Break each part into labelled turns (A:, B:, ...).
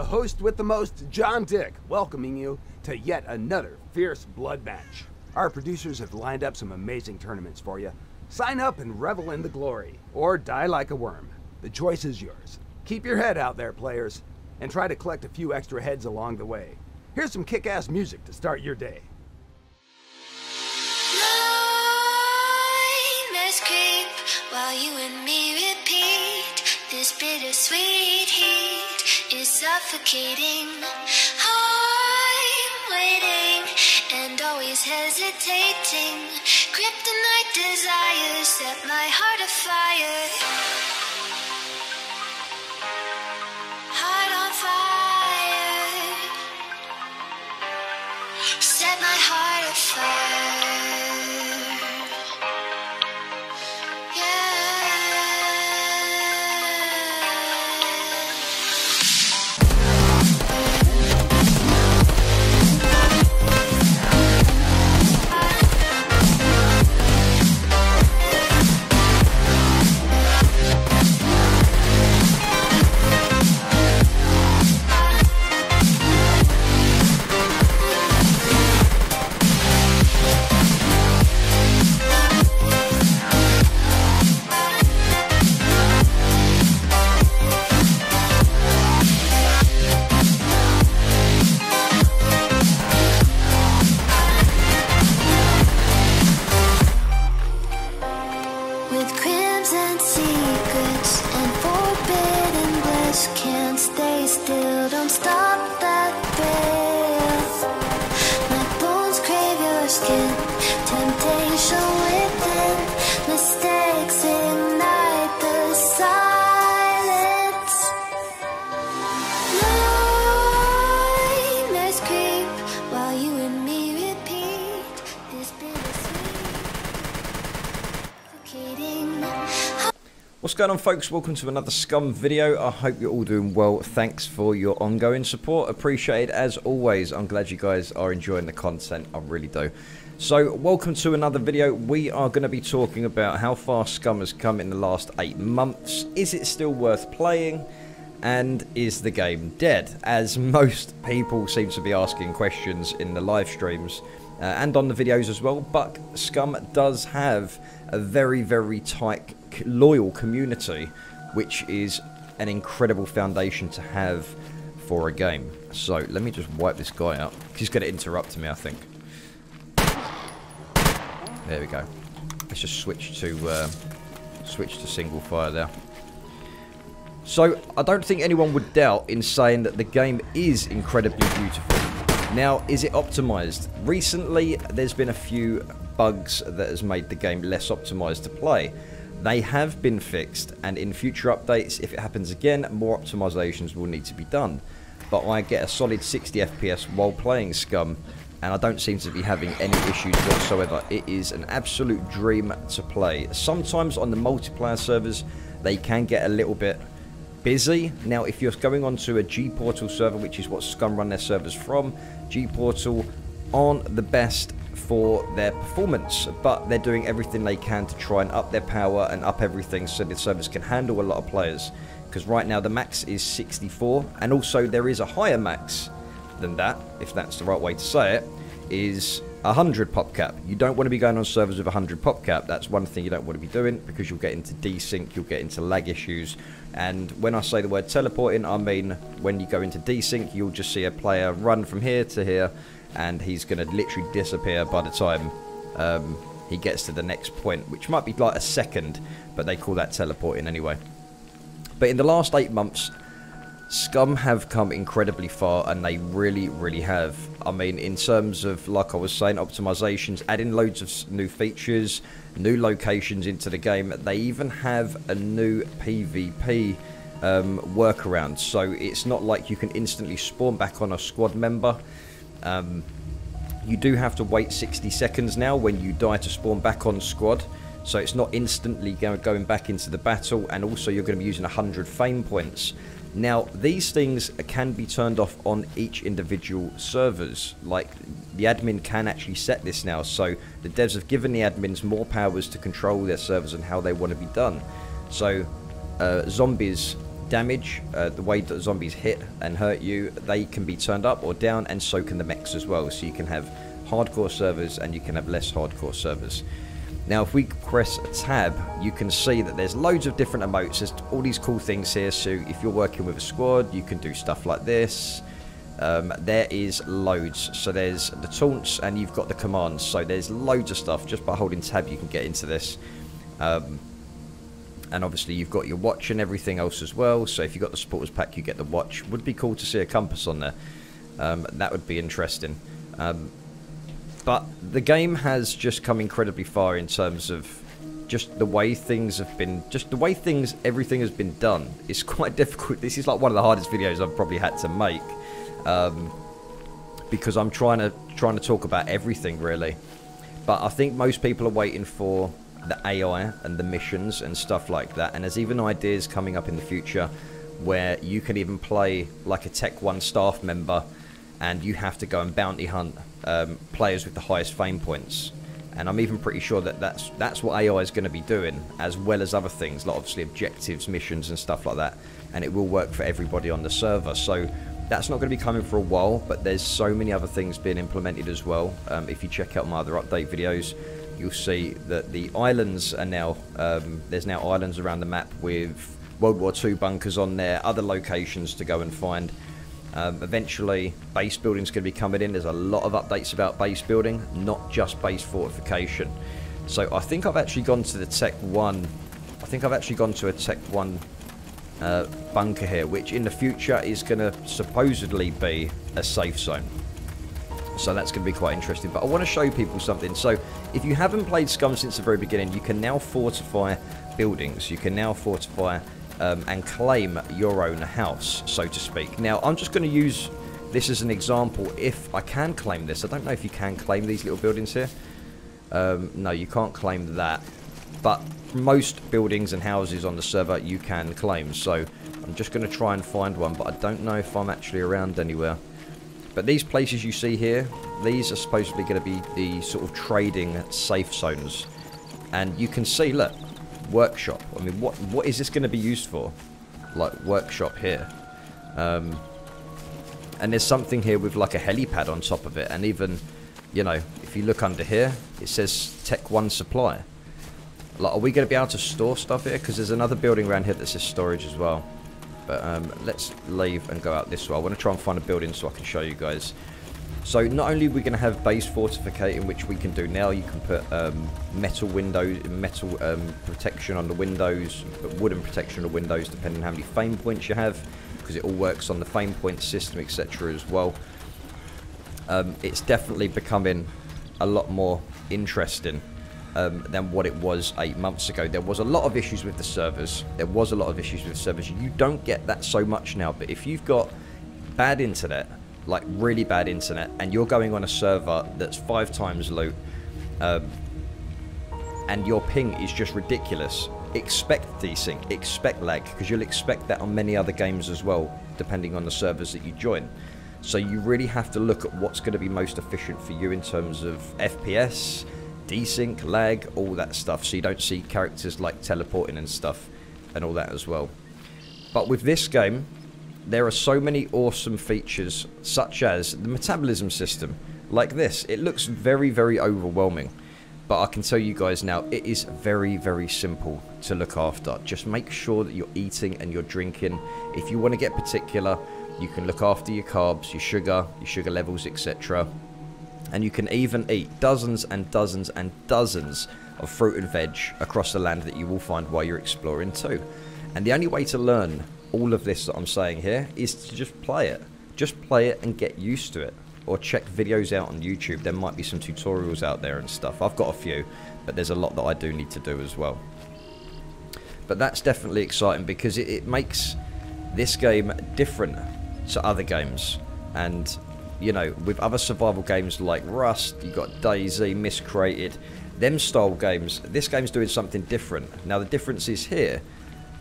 A: the host with the most, John Dick, welcoming you to yet another fierce blood match. Our producers have lined up some amazing tournaments for you. Sign up and revel in the glory, or die like a worm. The choice is yours. Keep your head out there, players, and try to collect a few extra heads along the way. Here's some kick-ass music to start your day.
B: Nightmares creep while you and me repeat. This bittersweet heat is suffocating. I'm waiting and always hesitating. Kryptonite desires set my heart afire. Heart on fire. Set my heart afire.
C: What's going on, folks? Welcome to another Scum video. I hope you're all doing well. Thanks for your ongoing support. Appreciate it as always. I'm glad you guys are enjoying the content. I really do. So, welcome to another video. We are going to be talking about how far Scum has come in the last 8 months. Is it still worth playing? And is the game dead? As most people seem to be asking questions in the live streams and on the videos as well. But Scum does have a very, very tight, loyal community, which is an incredible foundation to have for a game. So let me just wipe this guy out. He's going to interrupt me, I think. There we go. Let's just switch to single fire there. So I don't think anyone would doubt in saying that the game is incredibly beautiful. Now, is it optimized? Recently, there's been a few bugs that has made the game less optimized to play. They have been fixed, and in future updates, if it happens again, more optimizations will need to be done. But I get a solid 60 FPS while playing Scum, and I don't seem to be having any issues whatsoever. It is an absolute dream to play. Sometimes on the multiplayer servers, they can get a little bit busy. Now, if you're going onto a G-Portal server, which is what Scum run their servers from, G-Portal aren't the best for their performance, but they're doing everything they can to try and up their power and up everything so the servers can handle a lot of players. Because right now the max is 64, and also there is a higher max than that, if that's the right way to say it, is 100 pop cap. You don't want to be going on servers with 100 pop cap. That's one thing you don't want to be doing, because you'll get into desync, you'll get into lag issues. And when I say the word teleporting, I mean when you go into desync, you'll just see a player run from here to here, and he's going to literally disappear by the time he gets to the next point, which might be like a second, but they call that teleporting anyway. But in the last 8 months, Scum have come incredibly far, and they really, really have. I mean, in terms of, like I was saying, optimizations, adding loads of new features, new locations into the game. They even have a new PvP workaround, so it's not like you can instantly spawn back on a squad member. You do have to wait 60 seconds now when you die to spawn back on squad, so it's not instantly going back into the battle, and also you're going to be using 100 fame points. Now, these things can be turned off on each individual servers. Like, the admin can actually set this now, so the devs have given the admins more powers to control their servers and how they want to be done. So, zombies damage, the way that zombies hit and hurt you, they can be turned up or down, and so can the mechs as well. So you can have hardcore servers and you can have less hardcore servers. Now if we press tab, you can see that there's loads of different emotes. There's all these cool things here. So if you're working with a squad, you can do stuff like this. There is loads. So there's the taunts and you've got the commands. So there's loads of stuff. Just by holding tab you can get into this. And obviously you've got your watch and everything else as well. So if you've got the supporters pack, you get the watch. Would be cool to see a compass on there. That would be interesting. But the game has just come incredibly far in terms of just the way things have been, everything has been done. It's quite difficult. This is like one of the hardest videos I've probably had to make, because I'm trying to talk about everything really. But I think most people are waiting for the AI and the missions and stuff like that. And there's even ideas coming up in the future where you can even play like a Tech 1 staff member, and you have to go and bounty hunt players with the highest fame points. And I'm even pretty sure that that's what AI is going to be doing, as well as other things, like obviously objectives, missions and stuff like that. And it will work for everybody on the server. So that's not going to be coming for a while, but there's so many other things being implemented as well. If you check out my other update videos, you'll see that the islands are now, there's now islands around the map with World War II bunkers on there, other locations to go and find. Eventually, base building is going to be coming in. There's a lot of updates about base building, not just base fortification. So I think I've actually gone to the Tech 1. I think I've actually gone to a Tech 1 bunker here, which in the future is going to supposedly be a safe zone. So that's going to be quite interesting. But I want to show people something. So if you haven't played Scum since the very beginning, you can now fortify buildings. You can now fortify and claim your own house, so to speak. Now, I'm just going to use this as an example. If I can claim this, I don't know if you can claim these little buildings here. No, you can't claim that. But most buildings and houses on the server you can claim. So I'm just going to try and find one, but I don't know if I'm actually around anywhere. But these places you see here, these are supposedly going to be the sort of trading safe zones. And you can see, look, workshop. I mean, what is this going to be used for? Like, workshop here. And there's something here with like a helipad on top of it. And even, you know, if you look under here, it says Tech 1 supply. Like, are we going to be able to store stuff here? Because there's another building around here that says storage as well. But let's leave and go out this way. I want to try and find a building so I can show you guys. So not only are we going to have base fortificating, which we can do now. You can put metal windows, metal protection on the windows, put wooden protection on the windows, depending on how many fame points you have, because it all works on the fame point system, etc. as well. It's definitely becoming a lot more interesting than what it was 8 months ago. There was a lot of issues with the servers. You don't get that so much now, but if you've got bad internet, like really bad internet, and you're going on a server that's 5 times loot, and your ping is just ridiculous, expect desync, expect lag, because you'll expect that on many other games as well, depending on the servers that you join. So you really have to look at what's going to be most efficient for you in terms of FPS, desync, lag, all that stuff, so you don't see characters like teleporting and stuff and all that as well. But with this game, there are so many awesome features, such as the metabolism system. Like this, it looks very, very overwhelming, but I can tell you guys now, it is very, very simple to look after. Just make sure that you're eating and you're drinking. If you want to get particular, you can look after your carbs, your sugar levels, etc. And you can even eat dozens and dozens and dozens of fruit and veg across the land that you will find while you're exploring too. And the only way to learn all of this that I'm saying here is to just play it. Just play it and get used to it. Or check videos out on YouTube. There might be some tutorials out there and stuff. I've got a few, but there's a lot that I do need to do as well. But that's definitely exciting, because it makes this game different to other games. And, you know, with other survival games like Rust, you've got DayZ, Miscreated, them style games, this game's doing something different. Now the difference is here,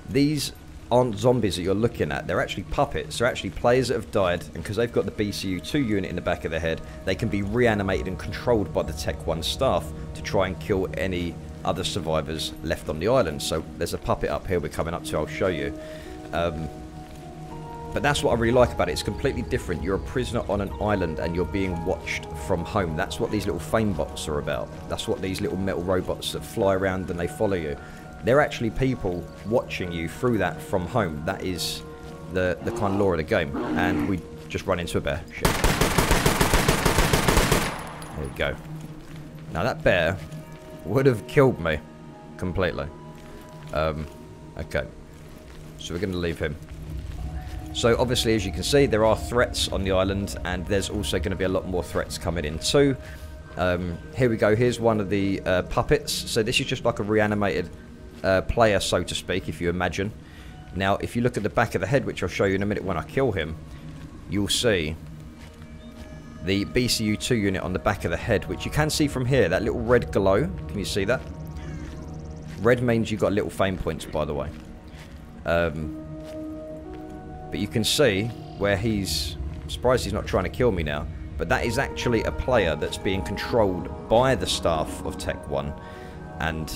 C: these aren't zombies that you're looking at, they're actually puppets. They're actually players that have died, and because they've got the BCU-2 unit in the back of their head, they can be reanimated and controlled by the Tech 1 staff to try and kill any other survivors left on the island. So there's a puppet up here we're coming up to, I'll show you. But that's what I really like about it. It's completely different. You're a prisoner on an island and you're being watched from home. That's what these little fame bots are about. That's what these little metal robots that fly around and they follow you. They're actually people watching you through that from home. That is the kind of lore of the game. And we just run into a bear. Shit. There we go. Now that bear would have killed me completely. Okay. So we're going to leave him. So obviously, as you can see, there are threats on the island, and there's also going to be a lot more threats coming in too. Here we go. Here's one of the puppets. So this is just like a reanimated player, so to speak, if you imagine. Now, if you look at the back of the head, which I'll show you in a minute when I kill him, you'll see the BCU2 unit on the back of the head, which you can see from here, that little red glow. Can you see that? Red means you've got little fame points, by the way. But you can see where he's... I'm surprised he's not trying to kill me now. But that is actually a player that's being controlled by the staff of Tech 1. And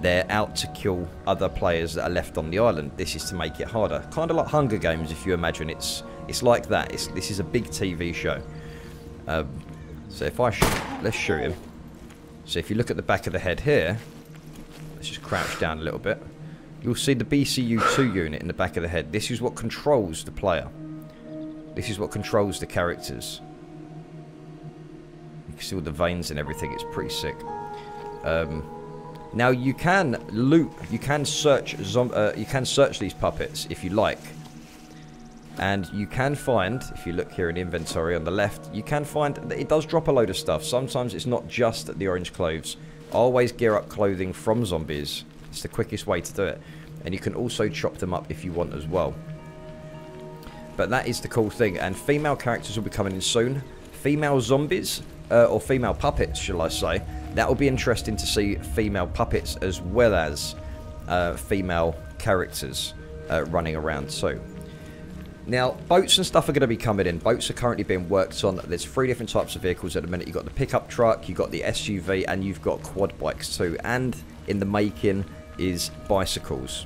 C: they're out to kill other players that are left on the island. This is to make it harder. Kind of like Hunger Games, if you imagine. It's like that. This is a big TV show. So if I... let's shoot him. So if you look at the back of the head here... Let's just crouch down a little bit. You'll see the BCU2 unit in the back of the head. This is what controls the player. This is what controls the characters. You can see all the veins and everything. It's pretty sick. Now you can loot. You can search. You can search these puppets if you like. And you can find, if you look here in the inventory on the left, you can find that it does drop a load of stuff. Sometimes it's not just the orange clothes. Always gear up clothing from zombies. It's the quickest way to do it. And you can also chop them up if you want as well. But that is the cool thing. And female characters will be coming in soon. Female zombies, or female puppets, shall I say. That will be interesting to see female puppets as well as female characters running around too. Now, boats and stuff are going to be coming in. Boats are currently being worked on. There's 3 different types of vehicles at the minute. You've got the pickup truck, you've got the SUV, and you've got quad bikes too. And in the making is bicycles.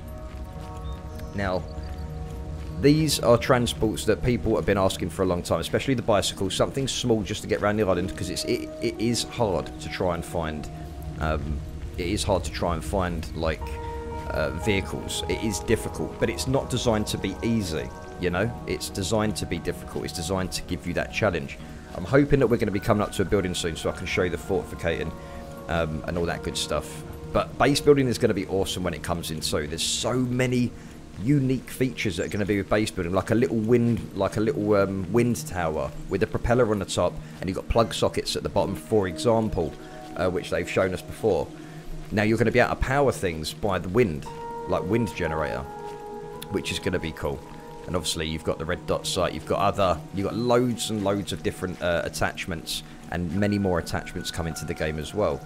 C: Now, these are transports that people have been asking for a long time, especially the bicycles. Something small just to get around the island, because it is hard to try and find. Like vehicles. It is difficult, but it's not designed to be easy. You know, it's designed to be difficult. It's designed to give you that challenge. I'm hoping that we're going to be coming up to a building soon, so I can show you the fortificating and all that good stuff. But base building is going to be awesome when it comes in too. There's so many unique features that are going to be with base building, like a little wind tower with a propeller on the top, and you've got plug sockets at the bottom, for example, which they've shown us before. Now you're going to be able to power things by the wind, like wind generator, which is going to be cool. And obviously you've got the red dot sight, you've got loads and loads of different attachments, and many more attachments come into the game as well.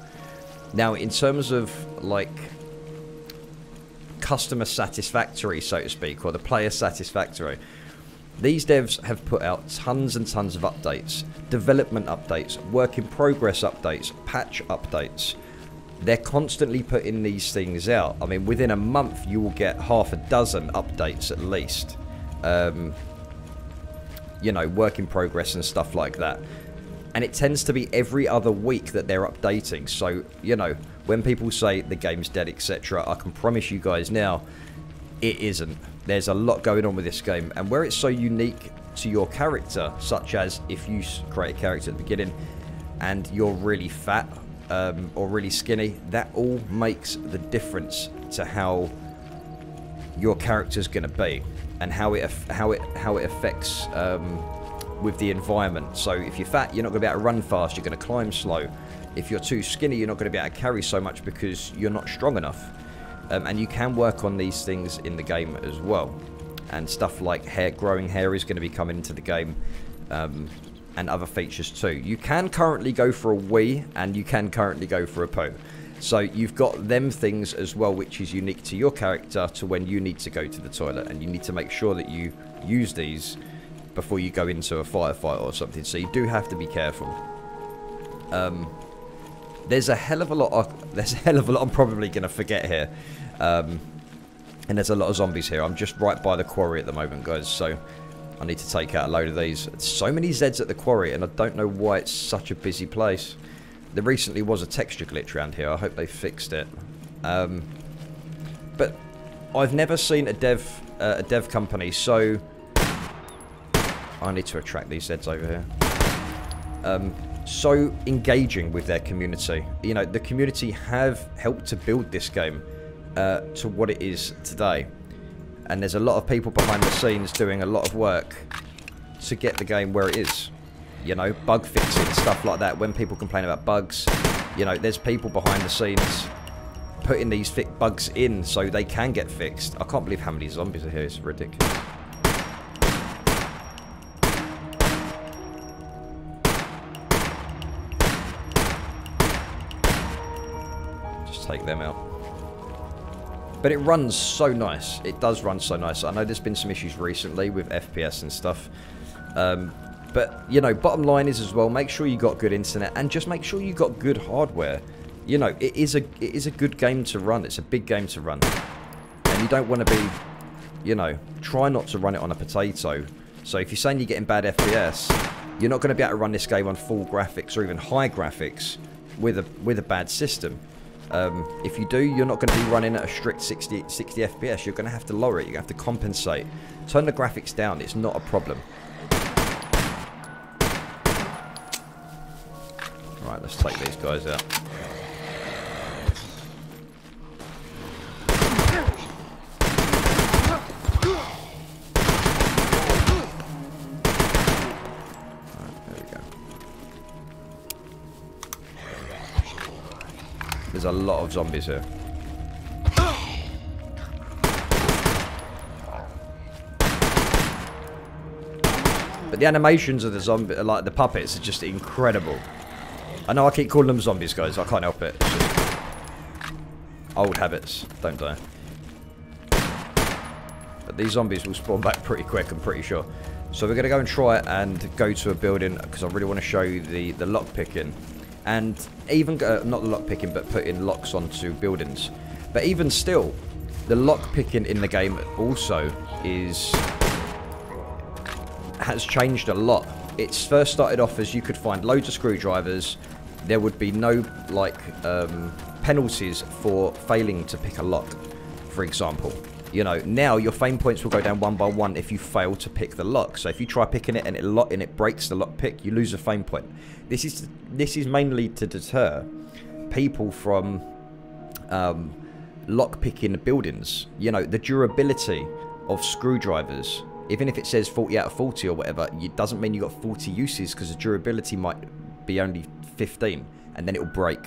C: Now, in terms of like customer satisfactory, so to speak, or the player satisfactory, these devs have put out tons and tons of updates, development updates, work in progress updates, patch updates. They're constantly putting these things out. I mean, within a month you will get half a dozen updates at least. You know, work in progress and stuff like that. And it tends to be every other week that they're updating. So, you know, when people say the game's dead, etc., I can promise you guys now, it isn't. There's a lot going on with this game. And where it's so unique to your character, such as if you create a character at the beginning and you're really fat or really skinny, that all makes the difference to how your character's going to be and how it affects with the environment. So if you're fat, you're not going to be able to run fast, you're going to climb slow. If you're too skinny, you're not going to be able to carry so much because you're not strong enough. And you can work on these things in the game as well. And stuff like growing hair is going to be coming into the game, and other features too. You can currently go for a wee, and you can currently go for a poo. So you've got them things as well, which is unique to your character, to when you need to go to the toilet, and you need to make sure that you use these before you go into a firefight or something. So you do have to be careful. there's a hell of a lot I'm probably going to forget here. And there's a lot of zombies here. I'm just right by the quarry at the moment, guys, so I need to take out a load of these. So many Zeds at the quarry, and I don't know why it's such a busy place. There recently was a texture glitch around here. I hope they fixed it. But I've never seen a dev company so... I need to attract these Zeds over here. So engaging with their community. You know, the community have helped to build this game to what it is today. And there's a lot of people behind the scenes doing a lot of work to get the game where it is. You know, bug fixing, stuff like that. When people complain about bugs, you know, there's people behind the scenes putting these bugs in so they can get fixed. I can't believe how many zombies are here. It's ridiculous. Just take them out. But it runs so nice. It does run so nice. I know there's been some issues recently with FPS and stuff. But, you know, bottom line is as well, make sure you got good internet and just make sure you got good hardware. You know, it is a good game to run. It's a big game to run. And you don't want to be, you know, try not to run it on a potato. So if you're saying you're getting bad FPS, you're not going to be able to run this game on full graphics or even high graphics with a bad system. If you do, you're not going to be running at a strict 60 FPS. You're going to have to lower it. You're going to have to compensate. Turn the graphics down. It's not a problem. Right, let's take these guys out. There's a lot of zombies here. But the animations of the zombie, like the puppets, are just incredible. I know I keep calling them zombies, guys. I can't help it. It's just old habits. Don't die. But these zombies will spawn back pretty quick, I'm pretty sure. So we're going to go and try and go to a building because I really want to show you the lock picking. And even, not the lock picking, but putting locks onto buildings. But even still, the lock picking in the game also has changed a lot. It's first started off as you could find loads of screwdrivers. There would be no, like, penalties for failing to pick a lock, for example. You know, now your fame points will go down one by one if you fail to pick the lock. So if you try picking it and it breaks the lock pick, you lose a fame point. This is mainly to deter people from lock picking buildings. You know, the durability of screwdrivers, even if it says 40 out of 40 or whatever, it doesn't mean you got 40 uses because the durability might be only 15 and then it will break.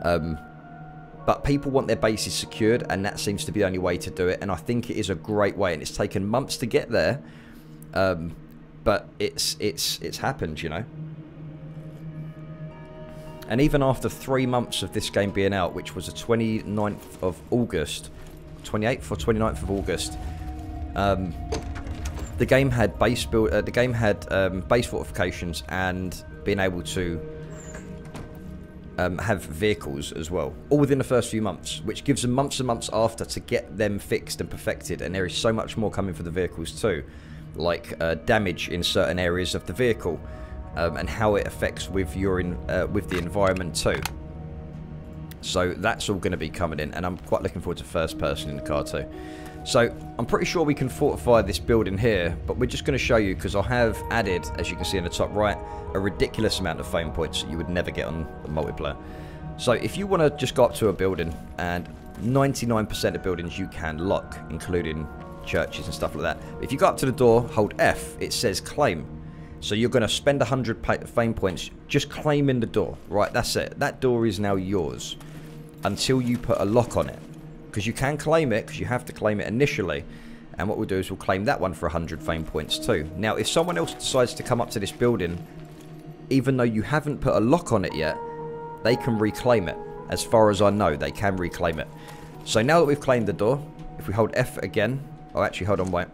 C: But people want their bases secured, and that seems to be the only way to do it. And I think it is a great way, and it's taken months to get there, but it's happened, you know. And even after 3 months of this game being out, which was the 29th of August, 28th or 29th of August, the game had base fortifications and being able to have vehicles as well, all within the first few months, which gives them months and months after to get them fixed and perfected. And there is so much more coming for the vehicles too, like damage in certain areas of the vehicle, and how it affects with with the environment too. So that's all going to be coming in, and I'm quite looking forward to first person in the car too. So I'm pretty sure we can fortify this building here, but we're just going to show you because I have added, as you can see in the top right, a ridiculous amount of fame points that you would never get on the multiplayer. So if you want to just go up to a building, and 99% of buildings you can lock, including churches and stuff like that. If you go up to the door, hold F, it says claim. So you're going to spend 100 fame points just claiming the door. Right, that's it. That door is now yours until you put a lock on it. Because you can claim it, because you have to claim it initially. And what we'll do is we'll claim that one for 100 fame points too. Now, if someone else decides to come up to this building, even though you haven't put a lock on it yet, they can reclaim it. As far as I know, they can reclaim it. So now that we've claimed the door, if we hold F again, oh actually hold on, wait.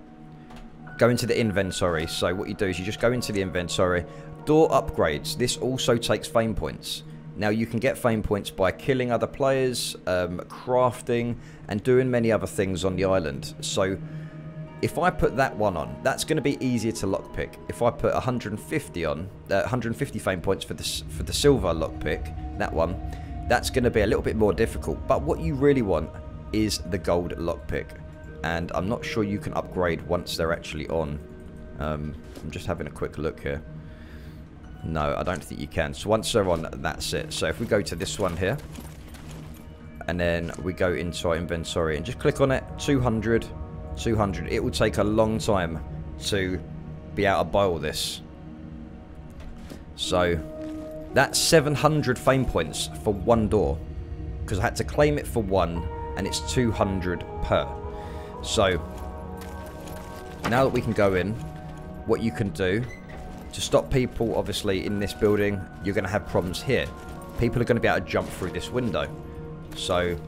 C: Go into the inventory. So what you do is you just go into the inventory. Door upgrades. This also takes fame points. Now, you can get fame points by killing other players, crafting, and doing many other things on the island. So, if I put that one on, that's going to be easier to lockpick. If I put 150 on, 150 fame points for the silver lockpick, that one, that's going to be a little bit more difficult. But what you really want is the gold lockpick. And I'm not sure you can upgrade once they're actually on. I'm just having a quick look here. No, I don't think you can. So once they're on, that's it. So if we go to this one here, and then we go into our inventory and just click on it, 200, 200. It will take a long time to be able to buy all this. So that's 700 fame points for one door, because I had to claim it for one, and it's 200 per. So now that we can go in, what you can do to stop people, obviously, in this building, you're going to have problems here. People are going to be able to jump through this window. So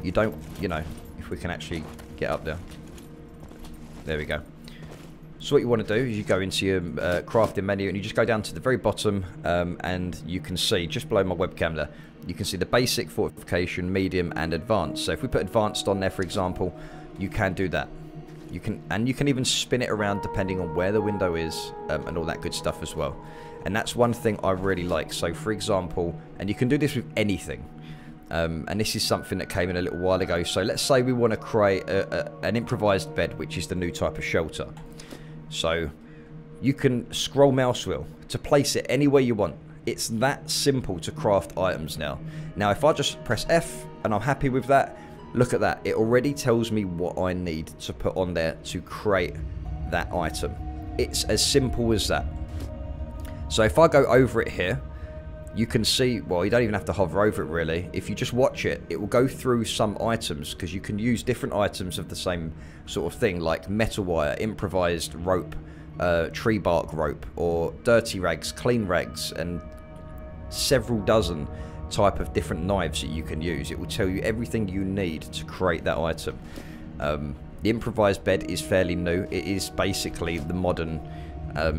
C: you don't, you know, if we can actually get up there. There we go. So what you want to do is you go into your crafting menu and you just go down to the very bottom, and you can see, just below my webcam there, you can see the basic, fortification, medium, and advanced. So if we put advanced on there, for example, you can do that. You can even spin it around depending on where the window is, and all that good stuff as well. And that's one thing I really like. So for example, and you can do this with anything, and this is something that came in a little while ago. So let's say we want to create an improvised bed, which is the new type of shelter. So you can scroll mouse wheel to place it anywhere you want. It's that simple to craft items now. Now if I just press F and I'm happy with that, look at that. It already tells me what I need to put on there to create that item. It's as simple as that. So if I go over it here, you can see, well, you don't even have to hover over it really. If you just watch it, it will go through some items, because you can use different items of the same sort of thing, like metal wire, improvised rope, tree bark rope, or dirty rags, clean rags, and several dozen type of different knives that you can use. It will tell you everything you need to create that item. The improvised bed is fairly new. It is basically the modern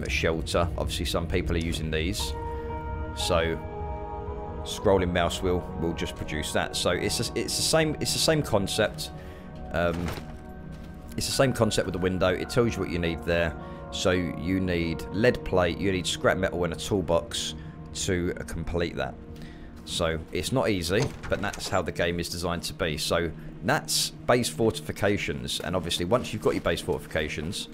C: shelter. Obviously some people are using these, so scrolling mouse wheel will just produce that. So it's the same concept. It's the same concept with the window. It tells you what you need there. So you need lead plate, you need scrap metal, and a toolbox to complete that. So it's not easy, but that's how the game is designed to be. So that's base fortifications, and obviously once you've got your base fortifications,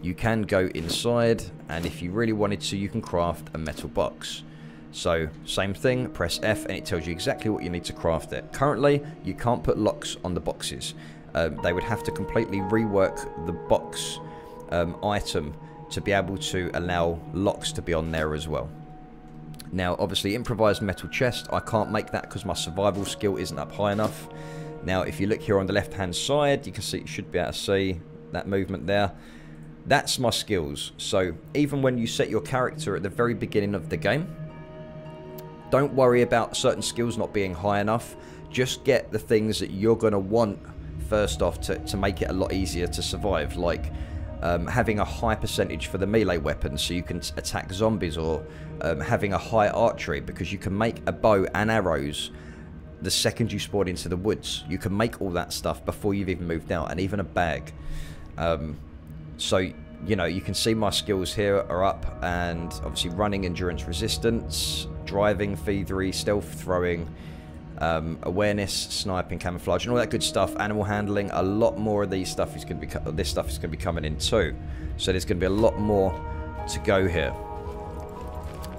C: you can go inside, and if you really wanted to, you can craft a metal box. So same thing, press F and it tells you exactly what you need to craft it. Currently you can't put locks on the boxes. They would have to completely rework the box item to be able to allow locks to be on there as well. Now obviously improvised metal chest, I can't make that because my survival skill isn't up high enough. Now if you look here on the left hand side, you can see, you should be able to see that movement there. That's my skills. So even when you set your character at the very beginning of the game, don't worry about certain skills not being high enough. Just get the things that you're going to want first off to make it a lot easier to survive, like having a high percentage for the melee weapons so you can attack zombies, or having a high archery because you can make a bow and arrows the second you spawn into the woods. You can make all that stuff before you've even moved out, and even a bag. So, you know, you can see my skills here are up, and obviously running, endurance, resistance, driving, thievery, stealth, throwing, awareness, sniping, camouflage, and all that good stuff. Animal handling, a lot more of these stuff is going to be, this stuff is going to be coming in too. So there's going to be a lot more to go here.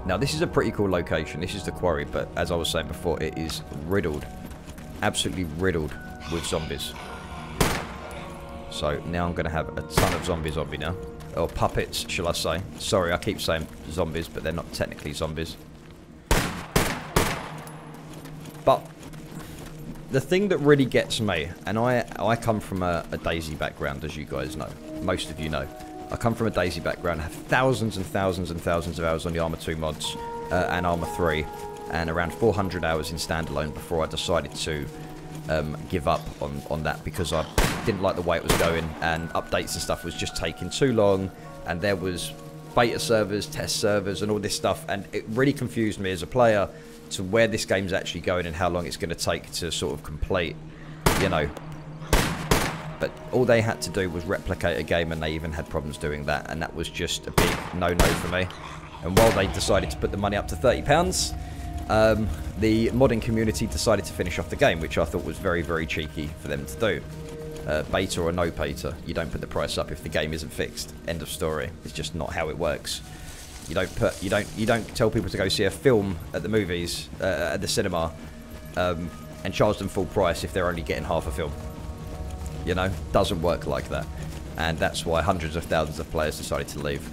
C: Now this is a pretty cool location. This is the quarry, but as I was saying before, it is riddled, absolutely riddled with zombies. So now I'm going to have a ton of zombies on me now. Or puppets, shall I say. Sorry, I keep saying zombies, but they're not technically zombies. But the thing that really gets me, and I come from a DayZ background, as you guys know. Most of you know. I come from a DayZ background. I have thousands and thousands and thousands of hours on the Arma 2 mods and Arma 3. And around 400 hours in standalone before I decided to give up on that, because I didn't like the way it was going, and updates and stuff was just taking too long, and there was beta servers, test servers, and all this stuff, and it really confused me as a player, to where this game's actually going and how long it's going to take to sort of complete, you know. But all they had to do was replicate a game, and they even had problems doing that, and that was just a big no-no for me. And while they decided to put the money up to £30, the modding community decided to finish off the game, which I thought was very, very cheeky for them to do. Beta or no beta, you don't put the price up if the game isn't fixed. End of story. It's just not how it works. You don't tell people to go see a film at the movies, at the cinema, and charge them full price if they're only getting half a film. You know, doesn't work like that. And that's why hundreds of thousands of players decided to leave.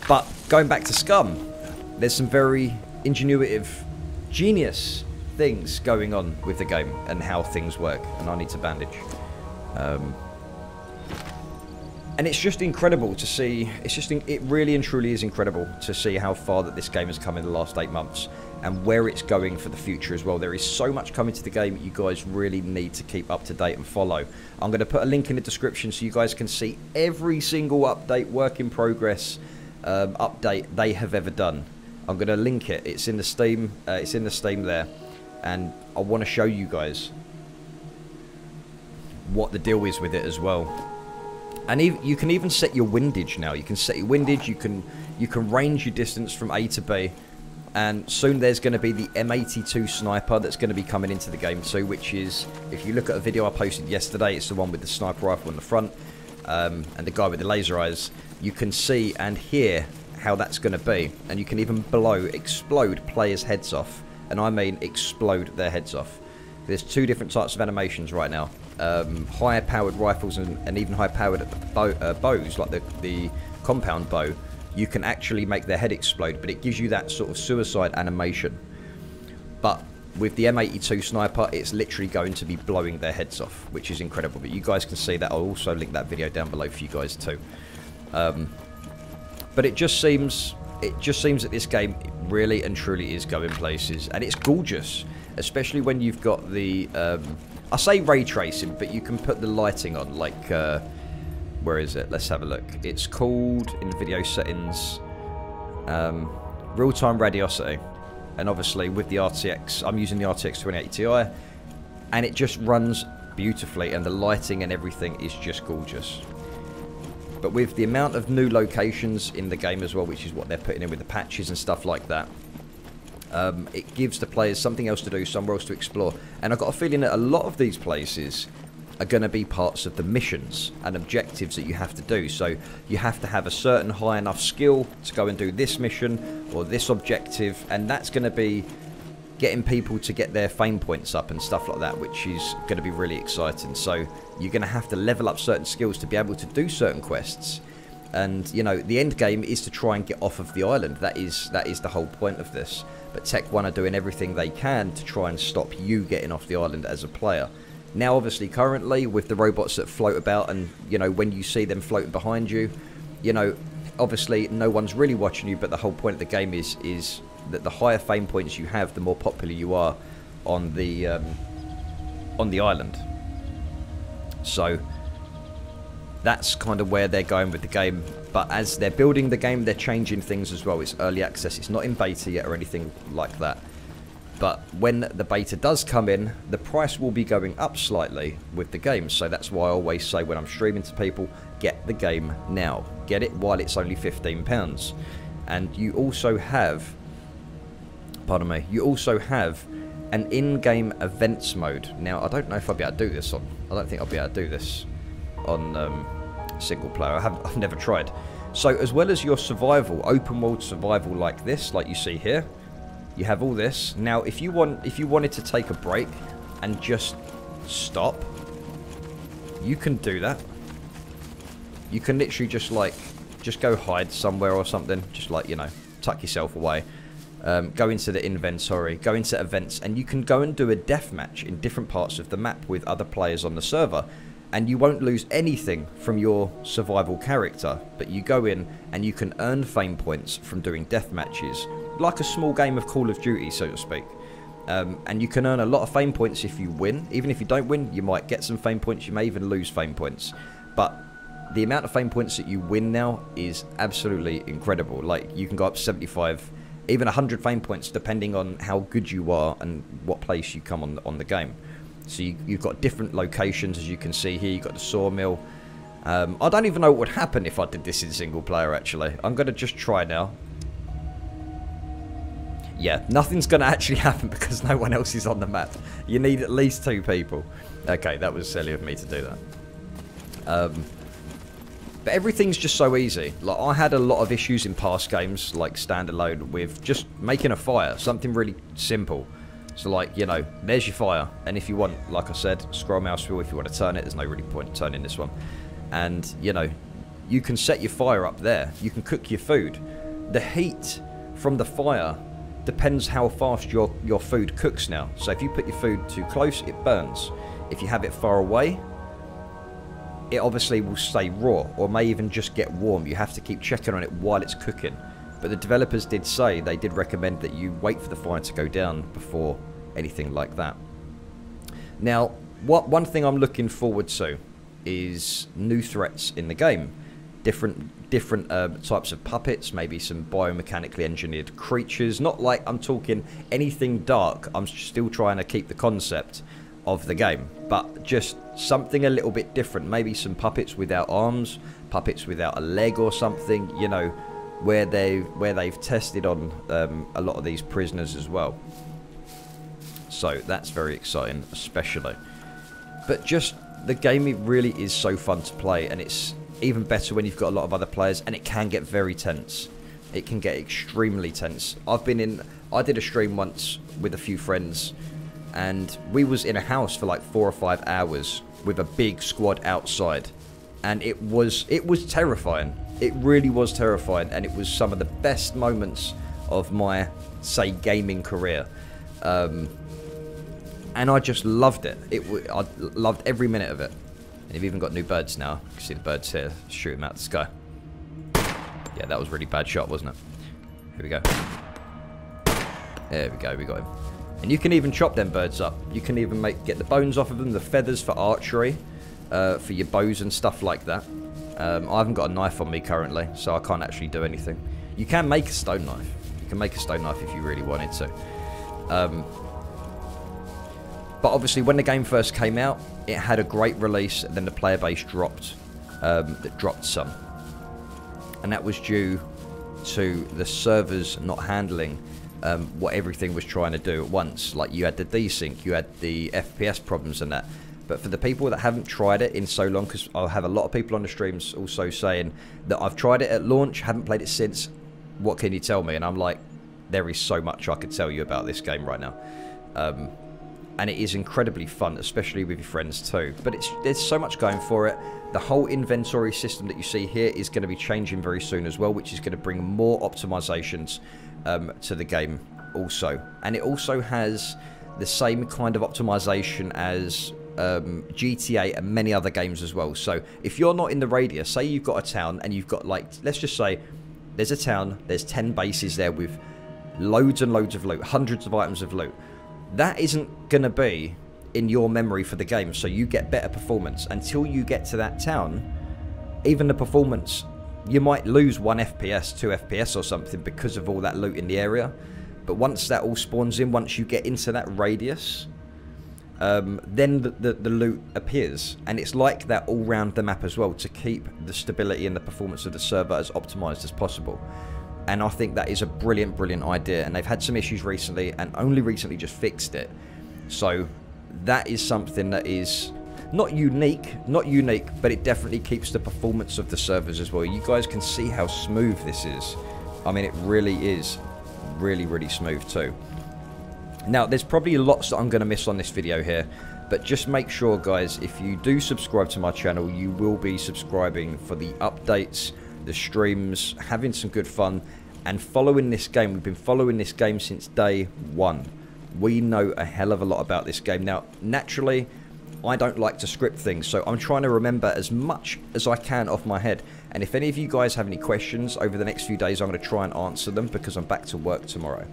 C: But going back to Scum, there's some very ingenuitive, genius things going on with the game and how things work. And I need to bandage. And it's just incredible to see, it really and truly is incredible to see how far that this game has come in the last 8 months and where it's going for the future as well. There is so much coming to the game you guys really need to keep up to date and follow. I'm going to put a link in the description so you guys can see every single update, work in progress update they have ever done. I'm going to link it. It's in the Steam, there, and I want to show you guys what the deal is with it as well. And you can even set your windage now. You can set your windage. You can range your distance from A to B. And soon there's going to be the M82 sniper that's going to be coming into the game too, which is, if you look at a video I posted yesterday, it's the one with the sniper rifle in the front and the guy with the laser eyes. You can see and hear how that's going to be, and you can even explode players' heads off, and I mean explode their heads off. There's 2 different types of animations right now. High-powered rifles and even high-powered bows, like the compound bow, you can actually make their head explode, but it gives you that sort of suicide animation. But with the M82 sniper, it's literally going to be blowing their heads off, which is incredible. But you guys can see that. I'll also link that video down below for you guys too. But it just seems that this game really and truly is going places, and it's gorgeous, especially when you've got the I say ray tracing, but you can put the lighting on, like where is it? Let's have a look. It's called, in the video settings, real-time radiosity. And obviously with the RTX, I'm using the RTX 2080 Ti, and it just runs beautifully, and the lighting and everything is just gorgeous. But with the amount of new locations in the game as well, which is what they're putting in with the patches and stuff like that, it gives the players something else to do, somewhere else to explore. And I've got a feeling that a lot of these places are going to be parts of the missions and objectives that you have to do. So you have to have a certain high enough skill to go and do this mission or this objective, and that's going to be getting people to get their fame points up and stuff like that, which is going to be really exciting. So you're going to have to level up certain skills to be able to do certain quests. And, you know, the end game is to try and get off of the island. That is the whole point of this. But Tech One are doing everything they can to try and stop you getting off the island as a player. Now, obviously, currently, with the robots that float about, and, you know, when you see them floating behind you, you know, obviously, no one's really watching you, but the whole point of the game is that the higher fame points you have, the more popular you are on the island. So that's kind of where they're going with the game. But as they're building the game, they're changing things as well. It's early access. It's not in beta yet or anything like that. But when the beta does come in, the price will be going up slightly with the game. So that's why I always say when I'm streaming to people, get the game now. Get it while it's only £15. And you also have, pardon me, you also have an in-game events mode. Now, I don't know if I'll be able to do this on, I don't think I'll be able to do this on single player. I've never tried. So as well as your survival, open world survival like this, like you see here, you have all this. Now, if you wanted to take a break and just stop, you can do that. You can literally just go hide somewhere or something, just like, you know, tuck yourself away. Go into the inventory, go into events, and you can go and do a deathmatch in different parts of the map with other players on the server. And you won't lose anything from your survival character, but you go in and you can earn fame points from doing death matches, like a small game of Call of Duty, so to speak. And you can earn a lot of fame points if you win. Even if you don't win, you might get some fame points, you may even lose fame points. But the amount of fame points that you win now is absolutely incredible. Like, you can go up 75, even 100 fame points, depending on how good you are and what place you come on the game. So you've got different locations, as you can see here. You've got the sawmill. I don't even know what would happen if I did this in single player, actually. I'm going to just try now. Yeah, nothing's going to actually happen because no one else is on the map. You need at least 2 people. Okay, that was silly of me to do that. But everything's just so easy. Like, I had a lot of issues in past games, like standalone, with just making a fire. Something really simple. So, like, you know, there's your fire. And if you want, like I said, scroll mouse wheel if you want to turn it. There's no really point in turning this one. And, you know, you can set your fire up there. You can cook your food. The heat from the fire depends how fast your food cooks now. So if you put your food too close, it burns. If you have it far away, it obviously will stay raw or may even just get warm. You have to keep checking on it while it's cooking. But the developers did say, they did recommend that you wait for the fire to go down before anything like that. Now, one thing I'm looking forward to is new threats in the game. Different types of puppets, maybe some biomechanically engineered creatures. Not like I'm talking anything dark. I'm still trying to keep the concept of the game, but just something a little bit different. Maybe some puppets without arms, puppets without a leg or something, you know, where they've tested on a lot of these prisoners as well. So that's very exciting, especially. But just the game, it really is so fun to play, and it's even better when you've got a lot of other players, and it can get very tense. It can get extremely tense. I did a stream once with a few friends, and we was in a house for like 4 or 5 hours with a big squad outside, and it was terrifying. It really was terrifying, and it was some of the best moments of my, say, gaming career. And I just loved it. I loved every minute of it. And you've even got new birds now. You can see the birds here. Shoot them out the sky. Yeah, that was a really bad shot, wasn't it? Here we go. There we go, we got him. And you can even chop them birds up. You can even get the bones off of them, the feathers for archery, for your bows and stuff like that. I haven't got a knife on me currently, so I can't actually do anything. You can make a stone knife. You can make a stone knife if you really wanted to. But obviously, when the game first came out, it had a great release, and then the player base dropped. That dropped some. And that was due to the servers not handling what everything was trying to do at once. Like, you had the desync, you had the FPS problems and that. But for the people that haven't tried it in so long, because I'll have a lot of people on the streams also saying that I've tried it at launch, haven't played it since, what can you tell me? And I'm like, there is so much I could tell you about this game right now. And it is incredibly fun, especially with your friends too. But there's so much going for it. The whole inventory system that you see here is going to be changing very soon as well, which is going to bring more optimizations to the game also. And it also has the same kind of optimization as GTA and many other games as well. So if you're not in the radius, say you've got a town and you've got, like, let's just say there's a town, there's 10 bases there with loads and loads of loot, hundreds of items of loot. That isn't going to be in your memory for the game, so you get better performance. Until you get to that town, even the performance, you might lose 1 FPS, 2 FPS or something because of all that loot in the area. But once that all spawns in, once you get into that radius, then the loot appears. And it's like that all round the map as well, to keep the stability and the performance of the server as optimized as possible. And I think that is a brilliant, brilliant idea. And they've had some issues recently, and only recently just fixed it. So that is something that is not unique, but it definitely keeps the performance of the servers as well. You guys can see how smooth this is. I mean, it really is really, really smooth too. Now, there's probably lots that I'm going to miss on this video here, but just make sure, guys, if you do subscribe to my channel, you will be subscribing for the updates, the streams, having some good fun, and following this game. We've been following this game since day one. We know a hell of a lot about this game. Now, naturally, I don't like to script things, so I'm trying to remember as much as I can off my head. And if any of you guys have any questions over the next few days, I'm going to try and answer them, because I'm back to work tomorrow.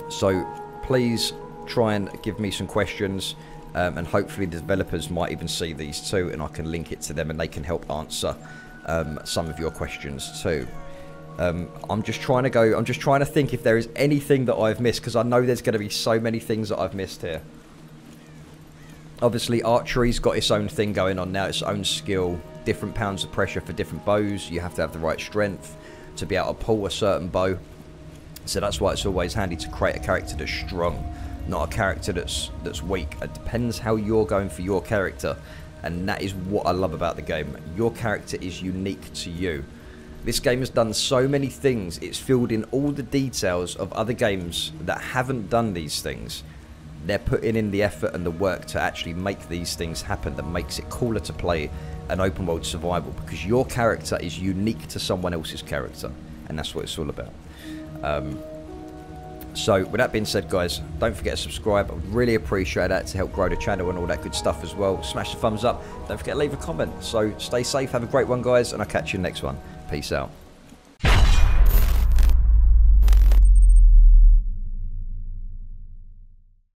C: So please try and give me some questions, and hopefully the developers might even see these too, and I can link it to them and they can help answer some of your questions too. I'm just trying to think if there is anything that I've missed, because I know there's going to be so many things that I've missed here. Obviously, archery's got its own thing going on now, its own skill. Different pounds of pressure for different bows. You have to have the right strength to be able to pull a certain bow. So that's why it's always handy to create a character that's strong, not a character that's weak. It depends how you're going for your character, and that is what I love about the game. Your character is unique to you. This game has done so many things. It's filled in all the details of other games that haven't done these things. They're putting in the effort and the work to actually make these things happen, that makes it cooler to play an open world survival, because your character is unique to someone else's character, and that's what it's all about. So with that being said, guys, don't forget to subscribe. I would really appreciate that to help grow the channel and all that good stuff as well. Smash the thumbs up. Don't forget to leave a comment. So stay safe, have a great one, guys, and I'll catch you in the next one. Peace out.